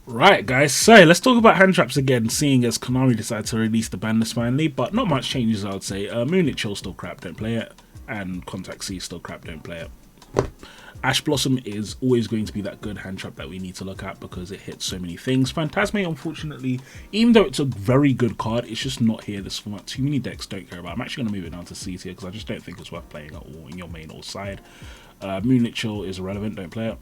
Right, guys, so let's talk about hand traps again, seeing as Konami decided to release the ban list finally, but not much changes, I would say. Moonlit Chill still crap, don't play it, and Contact C still crap, don't play it. Ash Blossom is always going to be that good hand trap that we need to look at because it hits so many things. Phantasme, unfortunately, even though it's a very good card, it's just not here this format. Too many decks don't care about it. I'm actually going to move it down to C tier because I just don't think it's worth playing at all in your main or side. Moonlit Chill is irrelevant, don't play it.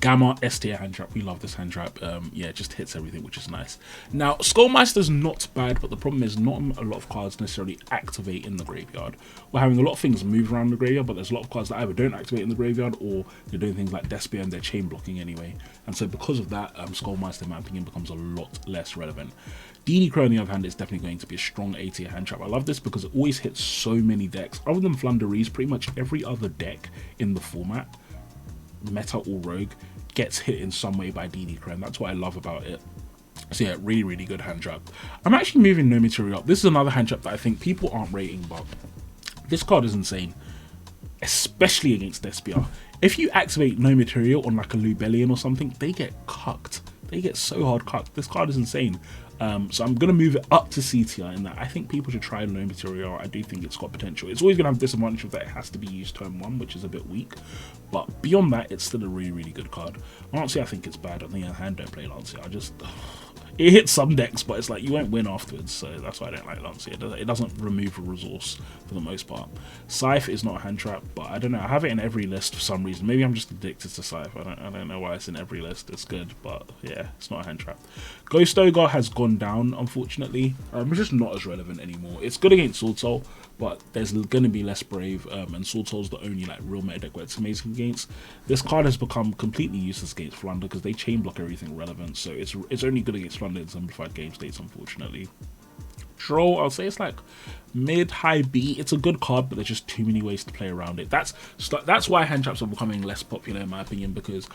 Gamma, S tier hand trap, we love this hand trap. Yeah, it just hits everything, which is nice. Now, Skullmaster's not bad, but the problem is not a lot of cards necessarily activate in the graveyard. We're having a lot of things move around the graveyard, but there's a lot of cards that either don't activate in the graveyard or they're doing things like Despia and they're chain blocking anyway. And so because of that, Skullmaster, in my opinion, becomes a lot less relevant. DD Crow, on the other hand, is definitely going to be a strong A tier hand trap. I love this because it always hits so many decks. Other than Flunderees, pretty much every other deck in the format, meta or rogue, gets hit in some way by DD Crow, and that's what I love about it. So yeah, really good hand trap. I'm actually moving No Material up. This is another hand trap that I think people aren't rating, but this card is insane, especially against Despia. If you activate No Material on like a Lubellion or something, they get cucked. They get so hard cucked. This card is insane. So I'm going to move it up to C tier in that I think people should try No Material. I do think it's got potential. It's always going to have disadvantage of that it has to be used turn 1, which is a bit weak. But beyond that, it's still a really good card. Lancea, I think it's bad. On the other hand, don't play Lancea. It hits some decks, but it's like you won't win afterwards, so that's why I don't like Lancea. It doesn't remove a resource for the most part. Scythe is not a hand trap, but I don't know. I have it in every list for some reason. Maybe I'm just addicted to Scythe. I don't know why it's in every list. It's good, but yeah, it's not a hand trap. Ghost Ogre has gone down, unfortunately. It's just not as relevant anymore. It's good against Sword Soul, but there's going to be less Brave, and Sword Soul's the only like real meta deck where it's amazing against. This card has become completely useless against Flunder because they chain block everything relevant, so it's only good against Flunder in simplified game states, unfortunately. Troll, I'll say it's like mid-high B. It's a good card, but there's just too many ways to play around it. That's why hand traps are becoming less popular in my opinion, because,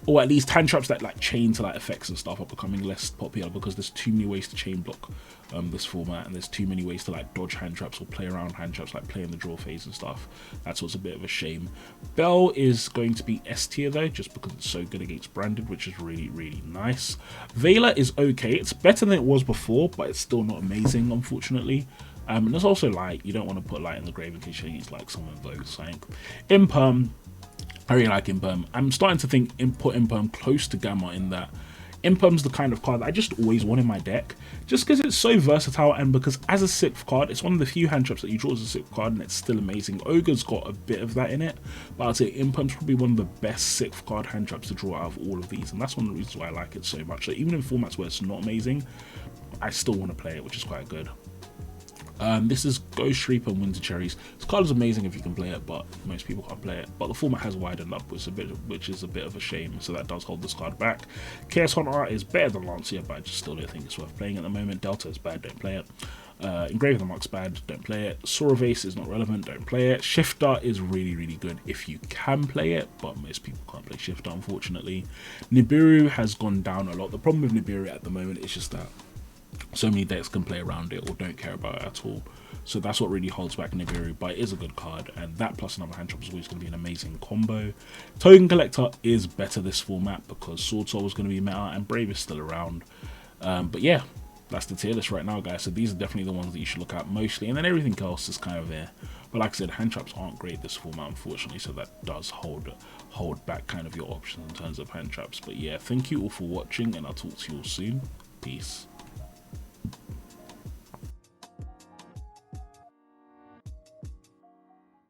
or at least hand traps that like chain to like effects and stuff are becoming less popular because there's too many ways to chain block this format, and there's too many ways to like dodge hand traps or play around hand traps, like play in the draw phase and stuff. That's what's a bit of a shame. Bell is going to be S tier though, just because it's so good against Branded, which is really nice. Veiler is okay. It's better than it was before, but it's still not amazing, unfortunately. And there's also Light. You don't want to put Light in the grave in case you use like someone Vogue's Sank. Imperm, I really like Imperm. I'm starting to think put Imperm close to Gamma in that Imperm's the kind of card that I just always want in my deck, just because it's so versatile, and because as a 6th card, it's one of the few hand traps that you draw as a 6th card and it's still amazing. Ogre's got a bit of that in it, but I'd say Imperm's probably one of the best 6th card hand traps to draw out of all of these, and that's one of the reasons why I like it so much. So even in formats where it's not amazing, I still want to play it, which is quite good. This is Ghost Reaper and Winter Cherries. This card is amazing if you can play it, but most people can't play it. But the format has widened up, which is a bit of a shame, so that does hold this card back. Chaos Hunter is better than Lancea, but I just still don't think it's worth playing at the moment. Delta is bad, don't play it. Engrave the Mark's bad, don't play it. Saurvase is not relevant, don't play it. Shifter is really good if you can play it, but most people can't play Shifter, unfortunately. Nibiru has gone down a lot. The problem with Nibiru at the moment is just that so many decks can play around it or don't care about it at all. So that's what really holds back Nibiru, but it is a good card, and that plus another hand trap is always going to be an amazing combo. Token Collector is better this format because Sword Soul is going to be meta and Brave is still around. But yeah, that's the tier list right now, guys. So these are definitely the ones that you should look at mostly, and then everything else is kind of there. But like I said, hand traps aren't great this format, unfortunately, so that does hold back kind of your options in terms of hand traps. But yeah, thank you all for watching, and I'll talk to you all soon. Peace.